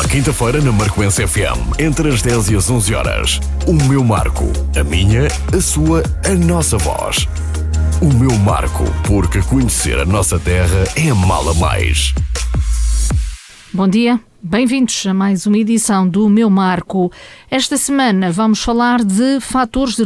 quinta-feira na Marcoense FM, entre as 10 e as 11 horas. O meu marco, a minha, a sua, a nossa voz. O meu marco, porque conhecer a nossa terra é mala mais. Bom dia, bem-vindos a mais uma edição do Meu Marco. Esta semana vamos falar de fatores de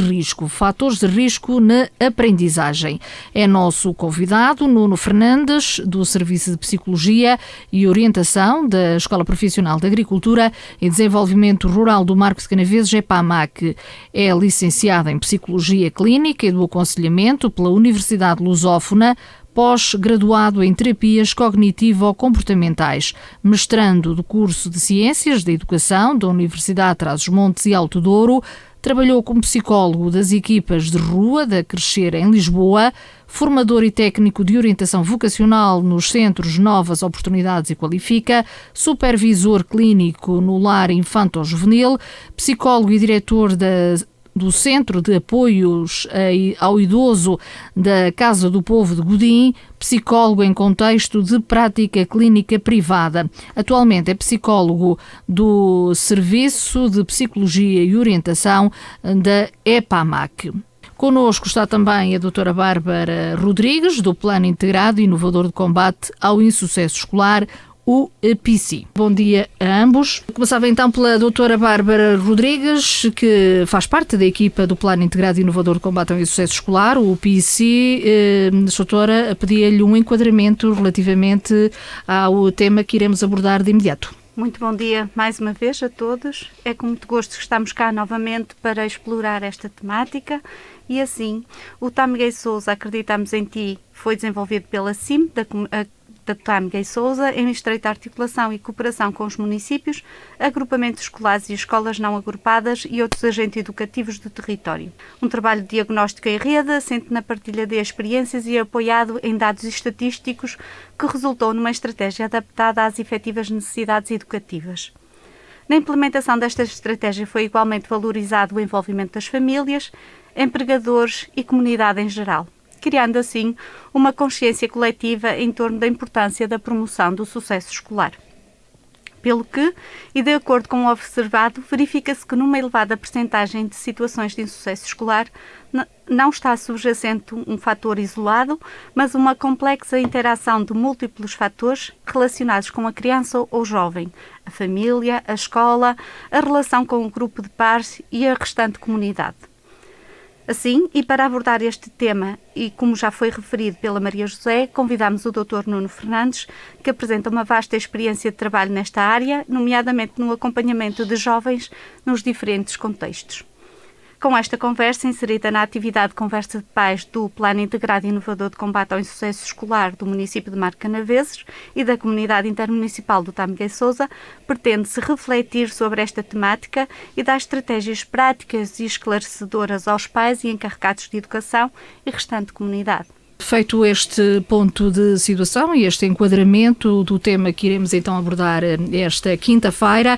risco na aprendizagem. É nosso convidado Nuno Fernandes, do Serviço de Psicologia e Orientação da Escola Profissional de Agricultura e Desenvolvimento Rural do Marco de Canaveses, EPAMAC. É licenciado em Psicologia Clínica e do Aconselhamento pela Universidade Lusófona, pós-graduado em Terapias Cognitivo-Comportamentais, mestrando do curso de Ciências da Educação da Universidade Trás-os-Montes e Alto Douro, trabalhou como psicólogo das equipas de rua da Crescer em Lisboa, formador e técnico de orientação vocacional nos centros Novas Oportunidades e Qualifica, supervisor clínico no Lar Infanto-Juvenil, psicólogo e diretor do Centro de Apoios ao Idoso da Casa do Povo de Godim, psicólogo em contexto de prática clínica privada. Atualmente é psicólogo do Serviço de Psicologia e Orientação da EPAMAC. Connosco está também a doutora Bárbara Rodrigues, do Plano Integrado e Inovador de Combate ao Insucesso Escolar, o PICI. Bom dia a ambos. Começava então pela doutora Bárbara Rodrigues, que faz parte da equipa do Plano Integrado e Inovador de Combate ao Insucesso Escolar, o PICI. Doutora, pedia-lhe um enquadramento relativamente ao tema que iremos abordar de imediato. Muito bom dia mais uma vez a todos. É com muito gosto que estamos cá novamente para explorar esta temática. E assim, o Tamiguei Sousa Acreditamos em Ti foi desenvolvido pela CIM, da Tamiguei Sousa, em estreita articulação e cooperação com os municípios, agrupamentos escolares e escolas não agrupadas e outros agentes educativos do território. Um trabalho de diagnóstico em rede, assente na partilha de experiências e apoiado em dados estatísticos, que resultou numa estratégia adaptada às efetivas necessidades educativas. Na implementação desta estratégia foi igualmente valorizado o envolvimento das famílias, empregadores e comunidade em geral, criando assim uma consciência coletiva em torno da importância da promoção do sucesso escolar. Pelo que, e de acordo com o observado, verifica-se que numa elevada percentagem de situações de insucesso escolar não está subjacente um fator isolado, mas uma complexa interação de múltiplos fatores relacionados com a criança ou jovem, a família, a escola, a relação com o grupo de pares e a restante comunidade. Assim, e para abordar este tema, e como já foi referido pela Maria José, convidamos o Dr. Nuno Fernandes, que apresenta uma vasta experiência de trabalho nesta área, nomeadamente no acompanhamento de jovens nos diferentes contextos. Com esta conversa, inserida na atividade de Conversa de Pais do Plano Integrado e Inovador de Combate ao Insucesso Escolar do município de Marco de Canaveses e da Comunidade Intermunicipal do Tamiguei Sousa, pretende-se refletir sobre esta temática e dar estratégias práticas e esclarecedoras aos pais e encarregados de educação e restante comunidade. Feito este ponto de situação e este enquadramento do tema que iremos então abordar esta quinta-feira,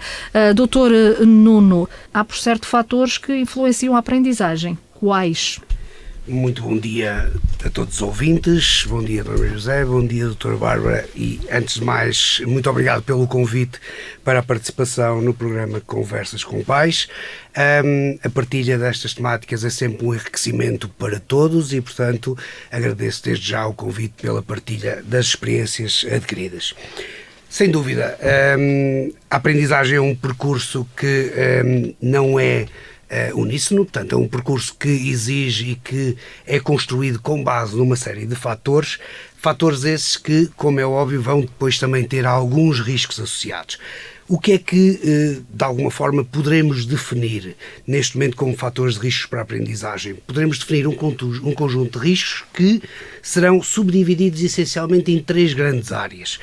doutor Nuno, há por certo fatores que influenciam a aprendizagem. Quais? Muito bom dia a todos os ouvintes, bom dia Dona José, bom dia Doutora Bárbara e, antes de mais, muito obrigado pelo convite para a participação no programa Conversas com Pais. A partilha destas temáticas é sempre um enriquecimento para todos e, portanto, agradeço desde já o convite pela partilha das experiências adquiridas. Sem dúvida, a aprendizagem é um percurso que não é uníssono, portanto é um percurso que exige e que é construído com base numa série de fatores esses que, como é óbvio, vão depois também ter alguns riscos associados. O que é que, de alguma forma, poderemos definir neste momento como fatores de riscos para a aprendizagem? Poderemos definir um conjunto de riscos que serão subdivididos essencialmente em três grandes áreas.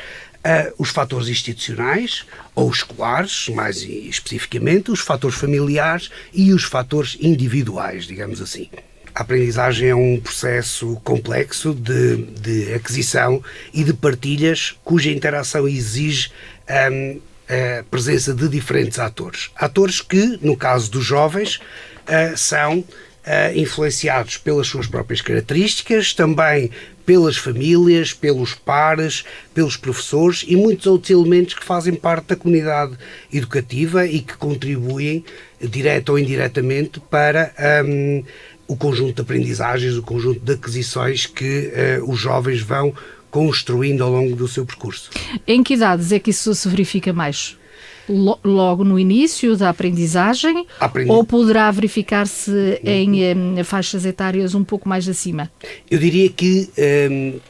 Os fatores institucionais ou escolares, mais especificamente, os fatores familiares e os fatores individuais, digamos assim. A aprendizagem é um processo complexo de aquisição e de partilhas cuja interação exige a presença de diferentes atores. Atores que, no caso dos jovens, são influenciados pelas suas próprias características, também pelas famílias, pelos pares, pelos professores e muitos outros elementos que fazem parte da comunidade educativa e que contribuem, direta ou indiretamente, para o conjunto de aprendizagens, o conjunto de aquisições que os jovens vão construindo ao longo do seu percurso. Em que idades é que isso se verifica mais? Logo no início da aprendizagem ou poderá verificar-se em faixas etárias um pouco mais acima? Eu diria que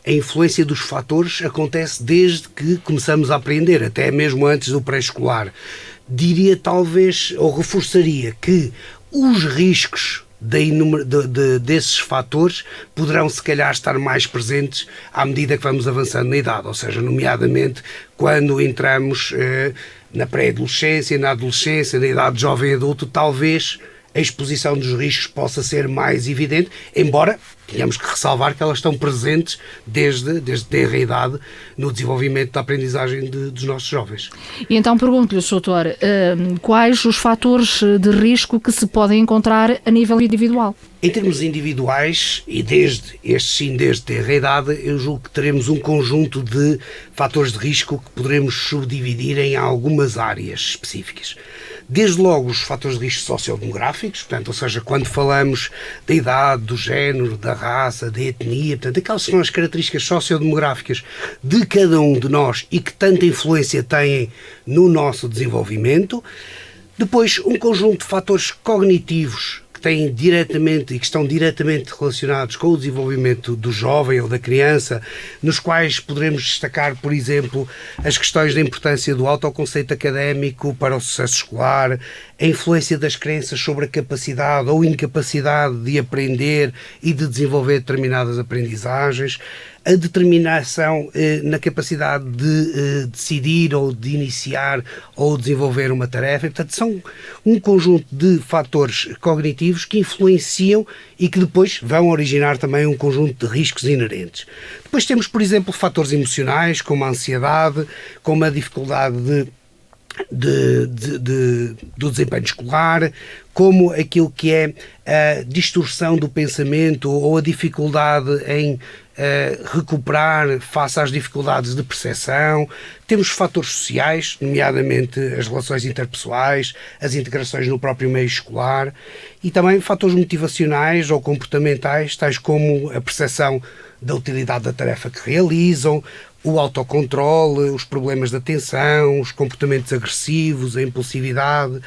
a influência dos fatores acontece desde que começamos a aprender, até mesmo antes do pré-escolar. Diria talvez, ou reforçaria, que os riscos desses fatores poderão se calhar estar mais presentes à medida que vamos avançando na idade, ou seja, nomeadamente quando entramos na pré-adolescência, na adolescência, na idade jovem adulto, talvez a exposição dos riscos possa ser mais evidente, embora tenhamos que ressalvar que elas estão presentes desde tenra idade no desenvolvimento da aprendizagem dos nossos jovens. E então pergunto-lhe, doutor, quais os fatores de risco que se podem encontrar a nível individual? Em termos individuais, e desde tenra idade, eu julgo que teremos um conjunto de fatores de risco que poderemos subdividir em algumas áreas específicas. Desde logo os fatores de risco sociodemográficos, portanto, ou seja, quando falamos da idade, do género, da raça, da etnia, portanto, aquelas são as características sociodemográficas de cada um de nós e que tanta influência têm no nosso desenvolvimento. Depois, um conjunto de fatores cognitivos têm diretamente e que estão diretamente relacionados com o desenvolvimento do jovem ou da criança, nos quais poderemos destacar, por exemplo, as questões da importância do autoconceito académico para o sucesso escolar, a influência das crenças sobre a capacidade ou incapacidade de aprender e de desenvolver determinadas aprendizagens, a determinação na capacidade de decidir ou de iniciar ou desenvolver uma tarefa. Portanto, são um conjunto de fatores cognitivos que influenciam e que depois vão originar também um conjunto de riscos inerentes. Depois temos, por exemplo, fatores emocionais, como a ansiedade, como a dificuldade do desempenho escolar, como aquilo que é a distorção do pensamento ou a dificuldade em recuperar face às dificuldades de percepção. Temos fatores sociais, nomeadamente as relações interpessoais, as integrações no próprio meio escolar, e também fatores motivacionais ou comportamentais, tais como a percepção da utilidade da tarefa que realizam, o autocontrole, os problemas de atenção, os comportamentos agressivos, a impulsividade,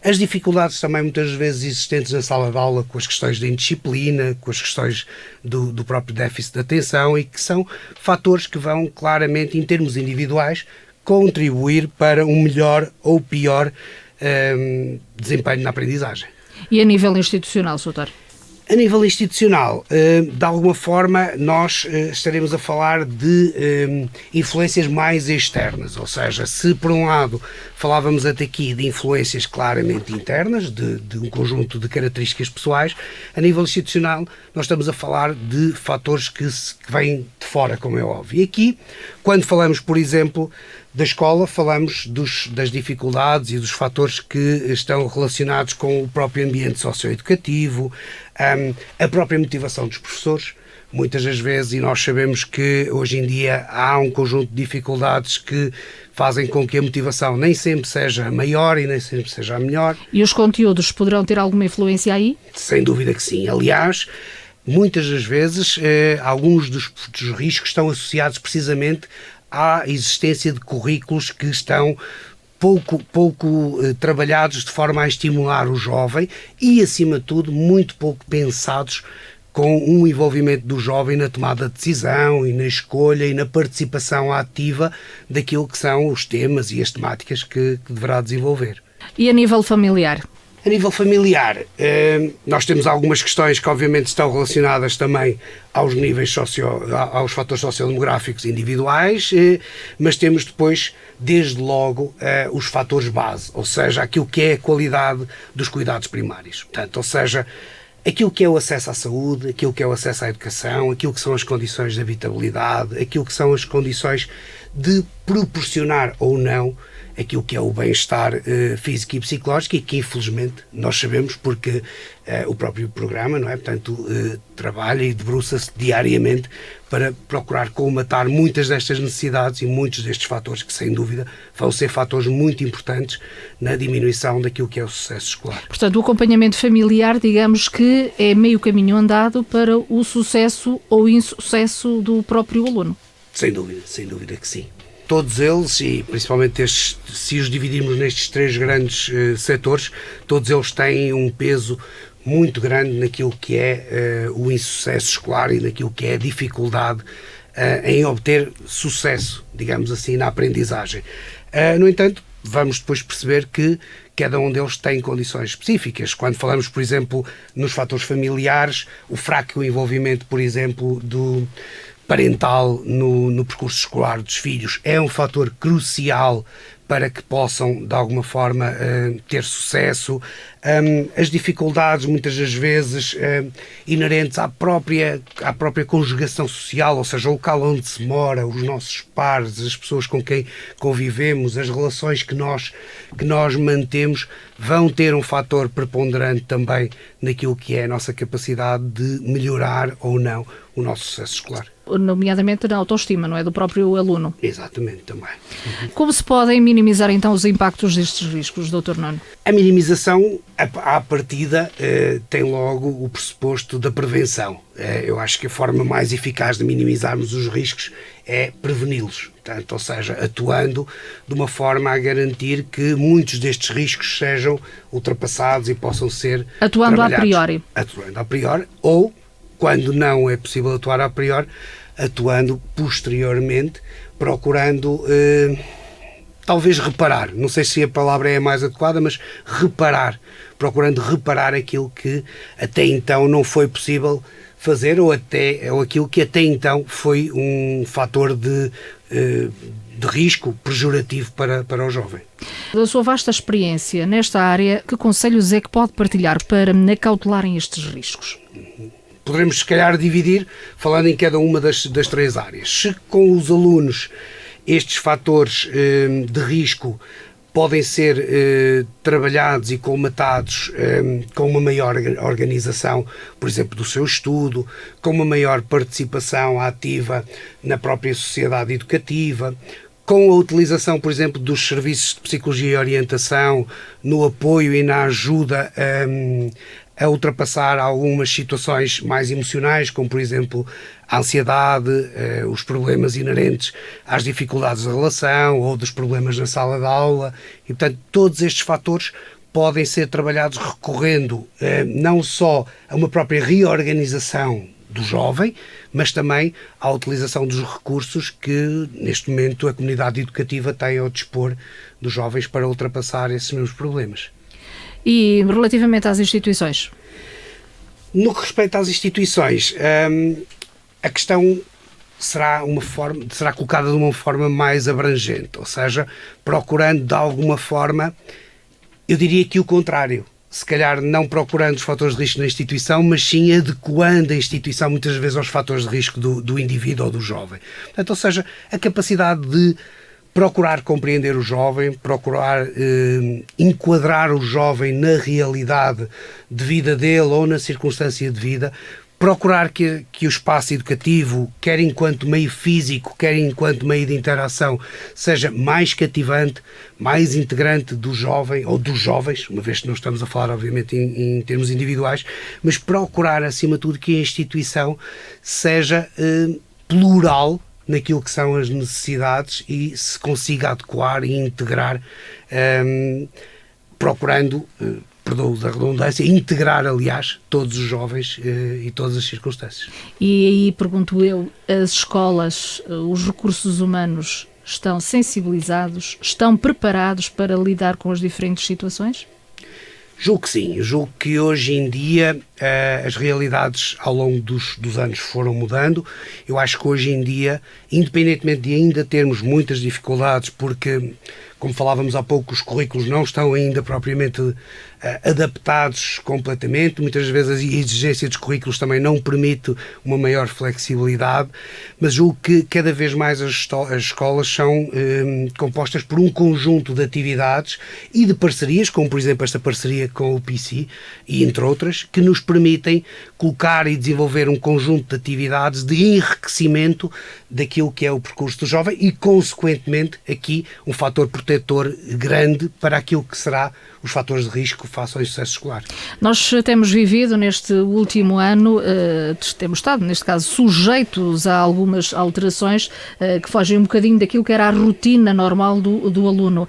as dificuldades também muitas vezes existentes na sala de aula com as questões da indisciplina, com as questões do próprio déficit de atenção, e que são fatores que vão claramente, em termos individuais, contribuir para um melhor ou pior desempenho na aprendizagem. E a nível institucional, doutor? A nível institucional, de alguma forma, nós estaremos a falar de influências mais externas, ou seja, se por um lado falávamos até aqui de influências claramente internas, de um conjunto de características pessoais, a nível institucional nós estamos a falar de fatores que vêm de fora, como é óbvio. E aqui, quando falamos, por exemplo, da escola, falamos das dificuldades e dos fatores que estão relacionados com o próprio ambiente socioeducativo, a própria motivação dos professores. Muitas das vezes, e nós sabemos que hoje em dia há um conjunto de dificuldades que fazem com que a motivação nem sempre seja a maior e nem sempre seja a melhor. E os conteúdos poderão ter alguma influência aí? Sem dúvida que sim. Aliás, muitas das vezes, alguns dos riscos estão associados precisamente à existência de currículos que estão pouco trabalhados de forma a estimular o jovem e, acima de tudo, muito pouco pensados com um envolvimento do jovem na tomada de decisão e na escolha e na participação ativa daquilo que são os temas e as temáticas que deverá desenvolver. E a nível familiar? A nível familiar, nós temos algumas questões que obviamente estão relacionadas também aos níveis aos fatores sociodemográficos individuais, mas temos depois, desde logo, os fatores base, ou seja, aquilo que é a qualidade dos cuidados primários. Portanto, ou seja, aquilo que é o acesso à saúde, aquilo que é o acesso à educação, aquilo que são as condições de habitabilidade, aquilo que são as condições de proporcionar ou não aquilo que é o bem-estar físico e psicológico, e que infelizmente nós sabemos porque o próprio programa, não é? Portanto, trabalha e debruça-se diariamente para procurar colmatar muitas destas necessidades e muitos destes fatores que, sem dúvida, vão ser fatores muito importantes na diminuição daquilo que é o sucesso escolar. Portanto, o acompanhamento familiar, digamos que é meio caminho andado para o sucesso ou insucesso do próprio aluno. Sem dúvida que sim. Todos eles, e principalmente estes, se os dividirmos nestes 3 grandes setores, todos eles têm um peso muito grande naquilo que é o insucesso escolar e naquilo que é a dificuldade em obter sucesso, digamos assim, na aprendizagem. No entanto, vamos depois perceber que cada um deles tem condições específicas. Quando falamos, por exemplo, nos fatores familiares, o fraco envolvimento, por exemplo, do parental no percurso escolar dos filhos é um fator crucial para que possam, de alguma forma, ter sucesso. As dificuldades, muitas das vezes, inerentes à própria conjugação social, ou seja, o local onde se mora, os nossos pares, as pessoas com quem convivemos, as relações que nós mantemos, vão ter um fator preponderante também naquilo que é a nossa capacidade de melhorar ou não o nosso sucesso escolar. Nomeadamente na autoestima, não é? Do próprio aluno. Exatamente, também. Como se podem minimizar então os impactos destes riscos, Dr. Nuno? A minimização, à partida, tem logo o pressuposto da prevenção. Eu acho que a forma mais eficaz de minimizarmos os riscos é preveni-los. Portanto, ou seja, atuando de uma forma a garantir que muitos destes riscos sejam ultrapassados e possam ser atuando a trabalhados. priori. Atuando a priori, ou, quando não é possível atuar a priori, atuando posteriormente, procurando talvez reparar, não sei se a palavra é a mais adequada, mas procurando reparar aquilo que até então não foi possível fazer, ou aquilo que até então foi um fator de risco pejorativo para o jovem. Da sua vasta experiência nesta área, que conselhos é que pode partilhar para acautelarem estes riscos? Poderemos, se calhar, dividir, falando em cada uma das 3 áreas. Se com os alunos estes fatores de risco podem ser trabalhados e colmatados com uma maior organização, por exemplo, do seu estudo, com uma maior participação ativa na própria sociedade educativa, com a utilização, por exemplo, dos serviços de psicologia e orientação, no apoio e na ajuda a ultrapassar algumas situações mais emocionais, como, por exemplo, a ansiedade, os problemas inerentes às dificuldades de relação ou dos problemas na sala de aula. E, portanto, todos estes fatores podem ser trabalhados recorrendo não só a uma própria reorganização do jovem, mas também à utilização dos recursos que, neste momento, a comunidade educativa tem ao dispor dos jovens para ultrapassar esses mesmos problemas. E relativamente às instituições? No que respeita às instituições, a questão será colocada de uma forma mais abrangente, ou seja, procurando de alguma forma, eu diria que o contrário. Se calhar não procurando os fatores de risco na instituição, mas sim adequando a instituição muitas vezes aos fatores de risco do indivíduo ou do jovem. Portanto, ou seja, a capacidade de procurar compreender o jovem, procurar enquadrar o jovem na realidade de vida dele ou na circunstância de vida, procurar que o espaço educativo, quer enquanto meio físico, quer enquanto meio de interação, seja mais cativante, mais integrante do jovem ou dos jovens, uma vez que não estamos a falar, obviamente, em termos individuais, mas procurar, acima de tudo, que a instituição seja plural naquilo que são as necessidades e se consiga adequar e integrar, procurando, perdão da redundância, integrar, aliás, todos os jovens e todas as circunstâncias. E aí, pergunto eu, as escolas, os recursos humanos estão sensibilizados, estão preparados para lidar com as diferentes situações? Julgo que sim. Julgo que hoje em dia as realidades ao longo dos anos foram mudando. Eu acho que hoje em dia, independentemente de ainda termos muitas dificuldades, porque, como falávamos há pouco, os currículos não estão ainda propriamente adaptados completamente, muitas vezes a exigência dos currículos também não permite uma maior flexibilidade, mas julgo que cada vez mais as escolas são compostas por um conjunto de atividades e de parcerias, como por exemplo esta parceria com o PC e entre outras, que nos permitem colocar e desenvolver um conjunto de atividades de enriquecimento daquilo que é o percurso do jovem e, consequentemente, aqui um fator protetor grande para aquilo que será os fatores de risco face ao insucesso escolar. Nós temos vivido neste último ano, temos estado, neste caso, sujeitos a algumas alterações que fogem um bocadinho daquilo que era a rotina normal do aluno.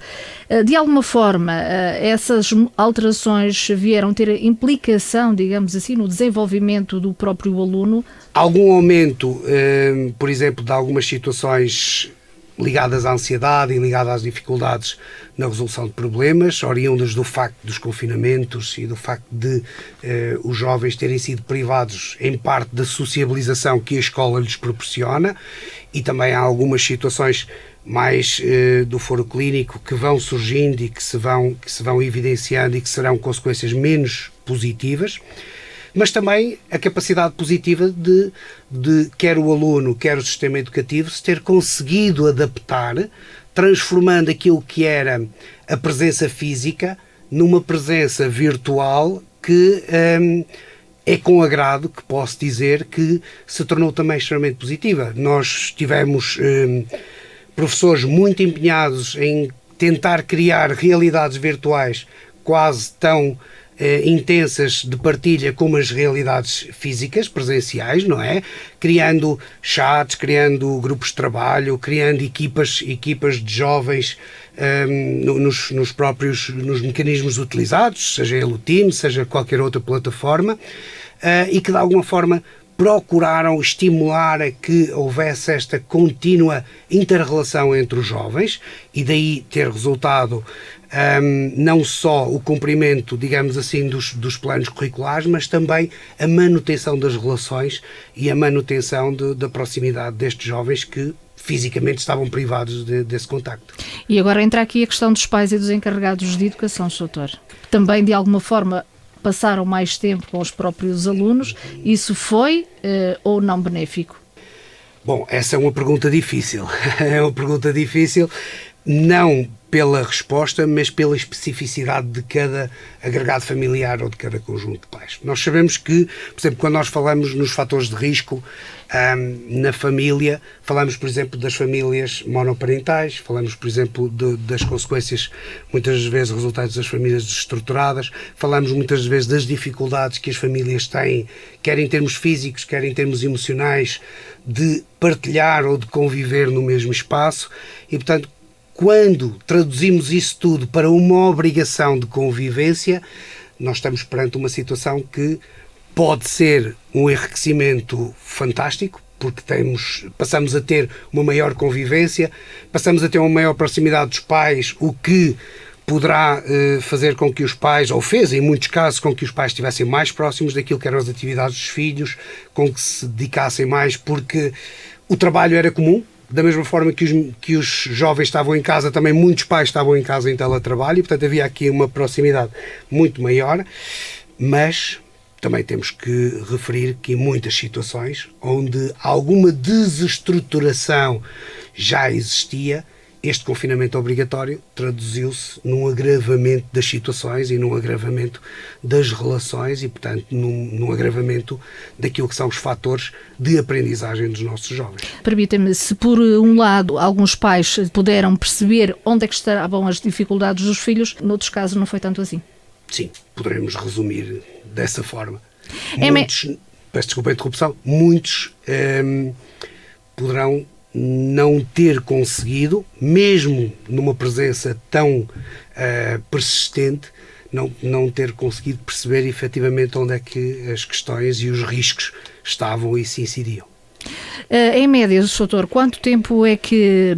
De alguma forma, essas alterações vieram ter implicação, digamos assim, no desenvolvimento do próprio aluno? Algum aumento, por exemplo, de algumas situações ligadas à ansiedade e ligadas às dificuldades na resolução de problemas, oriundas do facto dos confinamentos e do facto de os jovens terem sido privados em parte da sociabilização que a escola lhes proporciona, e também há algumas situações mais do foro clínico que vão surgindo e que se vão evidenciando e que serão consequências menos positivas. Mas também a capacidade positiva de quer o aluno, quer o sistema educativo, se ter conseguido adaptar, transformando aquilo que era a presença física numa presença virtual que é com agrado que posso dizer que se tornou também extremamente positiva. Nós tivemos professores muito empenhados em tentar criar realidades virtuais quase tão intensas de partilha como as realidades físicas, presenciais, não é? Criando chats, criando grupos de trabalho, criando equipas de jovens nos mecanismos utilizados, seja ele o Teams, seja qualquer outra plataforma, e que de alguma forma procuraram estimular a que houvesse esta contínua inter-relação entre os jovens e daí ter resultado não só o cumprimento, digamos assim, dos planos curriculares, mas também a manutenção das relações e a manutenção da proximidade destes jovens que fisicamente estavam privados desse contacto. E agora entra aqui a questão dos pais e dos encarregados de educação, Dr. Também, de alguma forma, passaram mais tempo com os próprios alunos. Isso foi ou não benéfico? Bom, essa é uma pergunta difícil. É uma pergunta difícil, não pela resposta, mas pela especificidade de cada agregado familiar ou de cada conjunto de pais. Nós sabemos que, por exemplo, quando nós falamos nos fatores de risco na família, falamos, por exemplo, das famílias monoparentais, falamos, por exemplo, das consequências, muitas vezes, resultados das famílias desestruturadas, falamos muitas vezes das dificuldades que as famílias têm, quer em termos físicos, quer em termos emocionais, de partilhar ou de conviver no mesmo espaço e, portanto, quando traduzimos isso tudo para uma obrigação de convivência, nós estamos perante uma situação que pode ser um enriquecimento fantástico, porque passamos a ter uma maior convivência, passamos a ter uma maior proximidade dos pais, o que poderá fazer com que os pais, ou fez em muitos casos, com que os pais estivessem mais próximos daquilo que eram as atividades dos filhos, com que se dedicassem mais, porque o trabalho era comum. Da mesma forma que os jovens estavam em casa, também muitos pais estavam em casa em teletrabalho e, portanto, havia aqui uma proximidade muito maior, mas também temos que referir que em muitas situações onde alguma desestruturação já existia, este confinamento obrigatório traduziu-se num agravamento das situações e num agravamento das relações e, portanto, num agravamento daquilo que são os fatores de aprendizagem dos nossos jovens. Permita-me, se por um lado alguns pais puderam perceber onde é que estavam as dificuldades dos filhos, noutros casos não foi tanto assim. Sim, poderemos resumir dessa forma. Peço desculpa a interrupção, muitos poderão não ter conseguido, mesmo numa presença tão persistente, não ter conseguido perceber efetivamente onde é que as questões e os riscos estavam e se incidiam. Em média, doutor, quanto tempo é que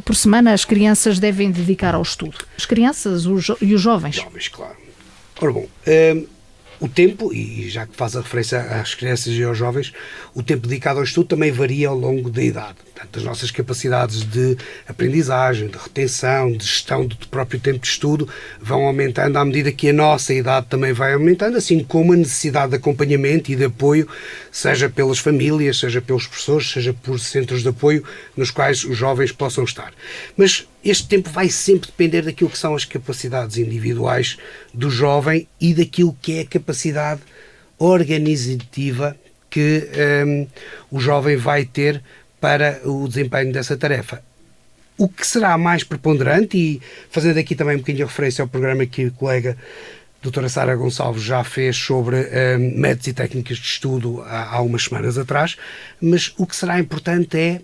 por semana as crianças devem dedicar ao estudo? As crianças e os jovens? Jovens, claro. Ora bom, O tempo, e já que faz a referência às crianças e aos jovens, o tempo dedicado ao estudo também varia ao longo da idade. Portanto, as nossas capacidades de aprendizagem, de retenção, de gestão do próprio tempo de estudo vão aumentando à medida que a nossa idade também vai aumentando, assim como a necessidade de acompanhamento e de apoio, seja pelas famílias, seja pelos professores, seja por centros de apoio nos quais os jovens possam estar. Mas este tempo vai sempre depender daquilo que são as capacidades individuais do jovem e daquilo que é a capacidade organizativa que o jovem vai ter para o desempenho dessa tarefa. O que será mais preponderante, e fazendo aqui também um bocadinho de referência ao programa que a colega doutora Sara Gonçalves já fez sobre métodos e técnicas de estudo há umas semanas atrás, mas o que será importante é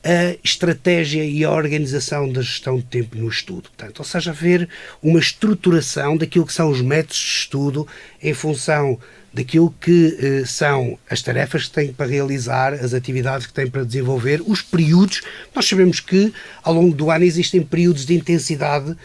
a estratégia e a organização da gestão de tempo no estudo. Portanto, ou seja, haver uma estruturação daquilo que são os métodos de estudo em função daquilo que são as tarefas que têm para realizar, as atividades que têm para desenvolver, os períodos. Nós sabemos que ao longo do ano existem períodos de intensidade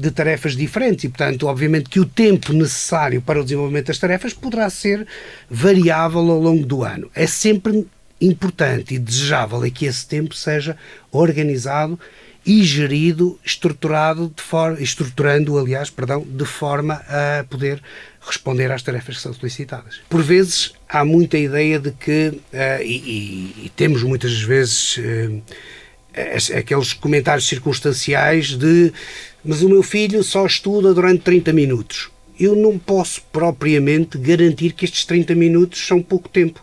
de tarefas diferentes e, portanto, obviamente que o tempo necessário para o desenvolvimento das tarefas poderá ser variável ao longo do ano. É sempre importante e desejável é que esse tempo seja organizado e gerido, estruturando, de forma a poder responder às tarefas que são solicitadas. Por vezes há muita ideia de que, e temos muitas vezes aqueles comentários circunstanciais de mas o meu filho só estuda durante 30 minutos. Eu não posso propriamente garantir que estes 30 minutos são pouco tempo,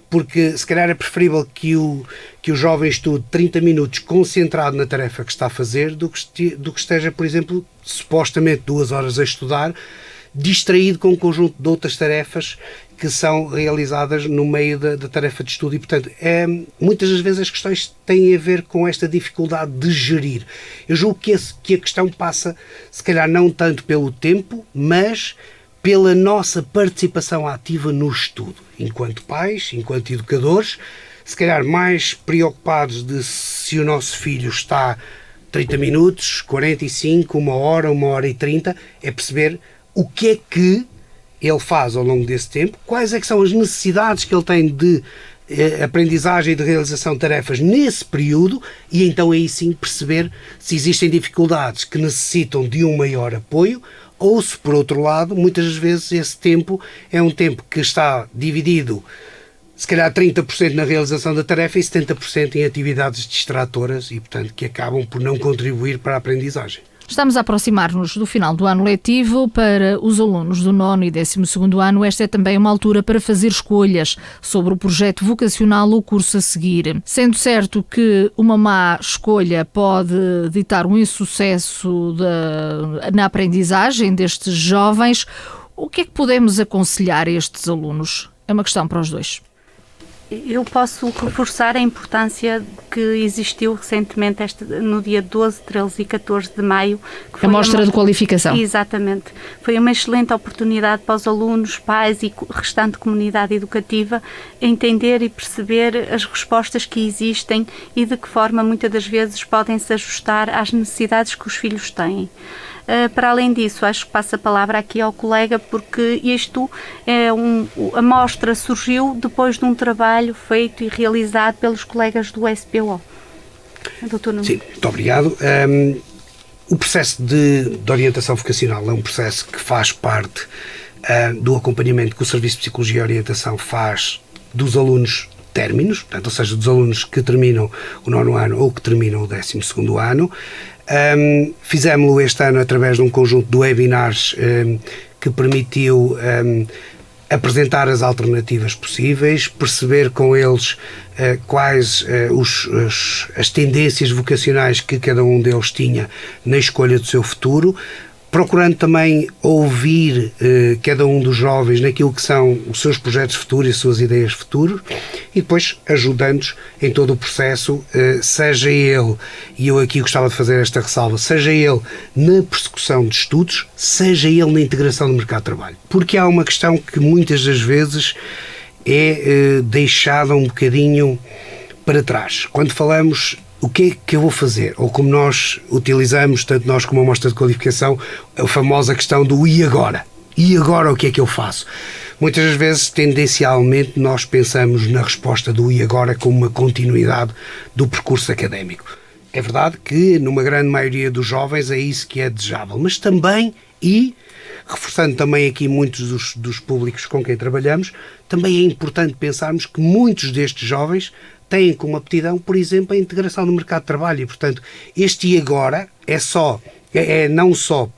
porque se calhar é preferível que o jovem estude 30 minutos concentrado na tarefa que está a fazer do que esteja, por exemplo, supostamente 2 horas a estudar, distraído com um conjunto de outras tarefas que são realizadas no meio da tarefa de estudo. E, portanto, muitas das vezes as questões têm a ver com esta dificuldade de gerir. Eu julgo que a questão passa, se calhar, não tanto pelo tempo, mas pela nossa participação ativa no estudo. Enquanto pais, enquanto educadores, se calhar mais preocupados de se o nosso filho está 30 minutos, 45, 1 hora, 1 hora e 30, é perceber o que é que ele faz ao longo desse tempo, quais é que são as necessidades que ele tem de aprendizagem e de realização de tarefas nesse período e então aí sim perceber se existem dificuldades que necessitam de um maior apoio ou se, por outro lado, muitas vezes esse tempo é um tempo que está dividido se calhar 30% na realização da tarefa e 70% em atividades distratoras e, portanto, que acabam por não contribuir para a aprendizagem. Estamos a aproximar-nos do final do ano letivo. Para os alunos do 9º e 12º ano, esta é também uma altura para fazer escolhas sobre o projeto vocacional ou curso a seguir. Sendo certo que uma má escolha pode ditar um insucesso na aprendizagem destes jovens, o que é que podemos aconselhar a estes alunos? É uma questão para os dois. Eu posso reforçar a importância que existiu recentemente no dia 12, 13 e 14 de maio. Que foi a mostra de qualificação. Exatamente. Foi uma excelente oportunidade para os alunos, pais e restante comunidade educativa entender e perceber as respostas que existem e de que forma muitas das vezes podem se ajustar às necessidades que os filhos têm. Para além disso, acho que passo a palavra aqui ao colega, porque isto a mostra surgiu depois de um trabalho feito e realizado pelos colegas do SPO. Doutor Nuno. Sim, muito obrigado. O processo de orientação vocacional é um processo que faz parte do acompanhamento que o Serviço de Psicologia e Orientação faz dos alunos términos, portanto, ou seja, dos alunos que terminam o 9º ano ou que terminam o 12º ano. Fizemos-lo este ano através de um conjunto de webinars que permitiu apresentar as alternativas possíveis, perceber com eles quais as tendências vocacionais que cada um deles tinha na escolha do seu futuro, procurando também ouvir cada um dos jovens naquilo que são os seus projetos futuros e as suas ideias futuras e depois ajudando-os em todo o processo, seja ele, e eu aqui gostava de fazer esta ressalva, seja ele na persecução de estudos, seja ele na integração no mercado de trabalho. Porque há uma questão que muitas das vezes é deixada um bocadinho para trás. Quando falamos o que é que eu vou fazer, ou como nós utilizamos, tanto nós como a mostra de qualificação, a famosa questão do e agora? E agora o que é que eu faço? Muitas vezes, tendencialmente, nós pensamos na resposta do e agora como uma continuidade do percurso académico. É verdade que, numa grande maioria dos jovens, é isso que é desejável, mas também, e reforçando também aqui muitos dos públicos com quem trabalhamos, também é importante pensarmos que muitos destes jovens têm como aptidão, por exemplo, a integração no mercado de trabalho e, portanto, este e agora não só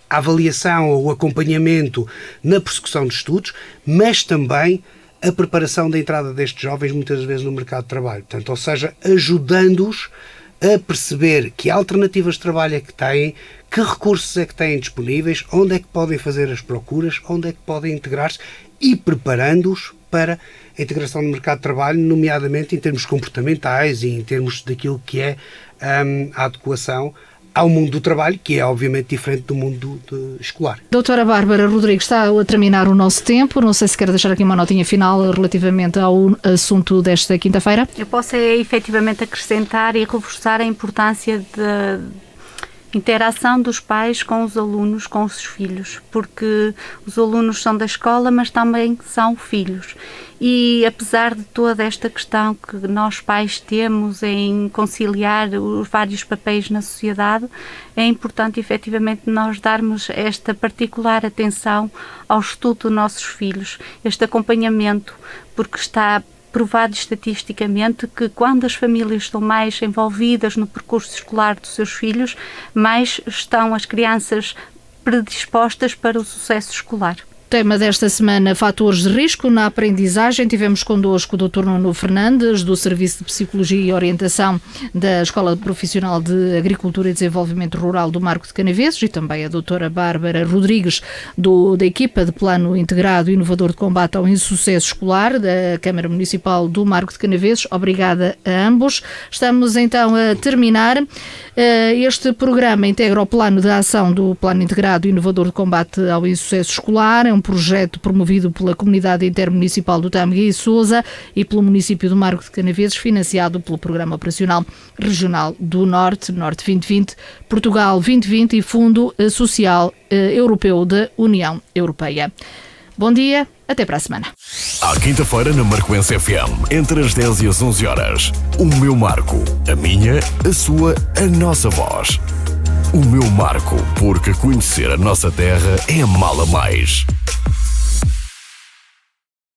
a avaliação ou o acompanhamento na prossecução de estudos, mas também a preparação da entrada destes jovens muitas vezes no mercado de trabalho. Portanto, ou seja, ajudando-os a perceber que alternativas de trabalho é que têm, que recursos é que têm disponíveis, onde é que podem fazer as procuras, onde é que podem integrar-se e preparando-os para a integração no mercado de trabalho, nomeadamente em termos comportamentais e em termos daquilo que é a adequação ao mundo do trabalho, que é obviamente diferente do mundo escolar. Doutora Bárbara Rodrigues, está a terminar o nosso tempo. Não sei se quer deixar aqui uma notinha final relativamente ao assunto desta quinta-feira. Eu posso efetivamente acrescentar e reforçar a importância da interação dos pais com os alunos, com os seus filhos, porque os alunos são da escola, mas também são filhos. E apesar de toda esta questão que nós pais temos em conciliar os vários papéis na sociedade, é importante efetivamente nós darmos esta particular atenção ao estudo dos nossos filhos, este acompanhamento, porque está provado estatisticamente que quando as famílias estão mais envolvidas no percurso escolar dos seus filhos, mais estão as crianças predispostas para o sucesso escolar. Tema desta semana, fatores de risco na aprendizagem. Tivemos connosco o Dr. Nuno Fernandes, do Serviço de Psicologia e Orientação da Escola Profissional de Agricultura e Desenvolvimento Rural do Marco de Canaveses, e também a doutora Bárbara Rodrigues, da equipa de Plano Integrado e Inovador de Combate ao Insucesso Escolar da Câmara Municipal do Marco de Canaveses. Obrigada a ambos. Estamos então a terminar. Este programa integra o plano de ação do Plano Integrado e Inovador de Combate ao Insucesso Escolar. É um projeto promovido pela Comunidade Intermunicipal do Tâmega e Sousa e pelo município do Marco de Canaveses, financiado pelo Programa Operacional Regional do Norte 2020, Portugal 2020 e Fundo Social Europeu da União Europeia. Bom dia, até para a semana. À quinta-feira na Marcoense FM, entre as 10 e as 11 horas. O meu Marco, a minha, a sua, a nossa voz. O meu Marco, porque conhecer a nossa terra é amá-la mais.